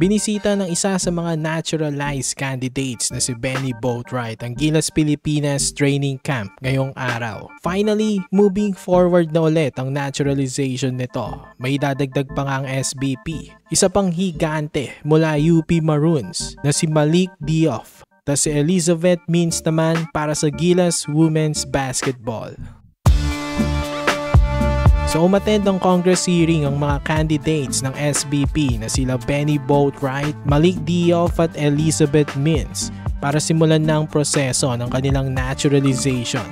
Binisita ng isa sa mga naturalized candidates na si Benny Boatwright ang Gilas Pilipinas Training Camp ngayong araw. Finally, moving forward na ulit ang naturalization nito. May dadagdag pa nga ang SBP. Isa pang higante mula UP Maroons na si Malik Diouf. Tapos si Elizabeth Mins naman para sa Gilas Women's Basketball. So umattend ng Congress hearing ang mga candidates ng SBP na sila Benny Boatwright, Malik Diouf at Elizabeth Mins para simulan na ang proseso ng kanilang naturalization.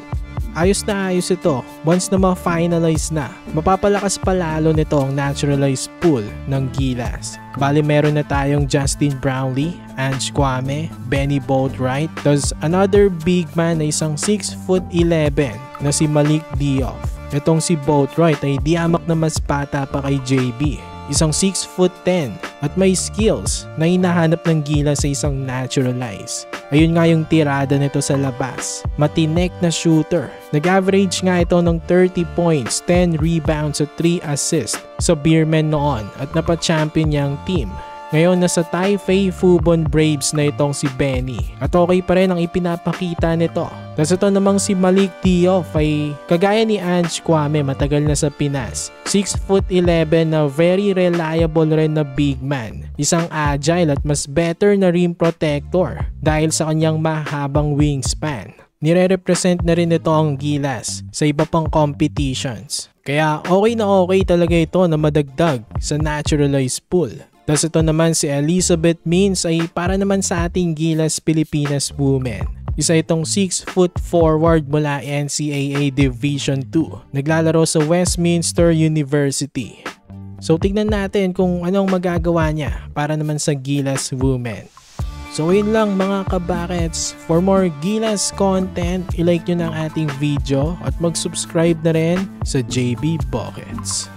Ayos na ayos ito once na ma-finalize na. Mapapalakas pa lalo nito ang naturalized pool ng Gilas. Bali meron na tayong Justin Brownlee, Ange Kwame, Benny Boatwright, tapos another big man na isang 6'11" na si Malik Diouf. Itong si Boatwright ay diamak na mas bata pa kay JB. Isang 6'10" at may skills na hinahanap ng Gilas sa isang naturalized. Ayun nga yung tirada nito sa labas. Matinek na shooter. Nag-average nga ito ng 30 points, 10 rebounds at 3 assists sa Beermen noon at napa-champion niyang team. Ngayon nasa Taipei Fubon Braves na itong si Benny at okay pa rin ang ipinapakita nito. Tapos ito namang si Malik Diouf ay kagaya ni Ange Kwame, matagal na sa Pinas. 6'11" na very reliable rin na big man. Isang agile at mas better na rim protector dahil sa kanyang mahabang wingspan. Nire-represent na rin ito ang Gilas sa iba pang competitions. Kaya okay na okay talaga ito na madagdag sa naturalized pool. Tapos ito naman si Elizabeth Mins ay para naman sa ating Gilas Pilipinas Women. Isa itong 6-foot forward mula NCAA Division 2. Naglalaro sa Westminster University. So tignan natin kung anong magagawa niya para naman sa Gilas Women. So yun lang mga kabakets. For more Gilas content, ilike nyo na ang ating video at mag-subscribe na rin sa JB Buckets.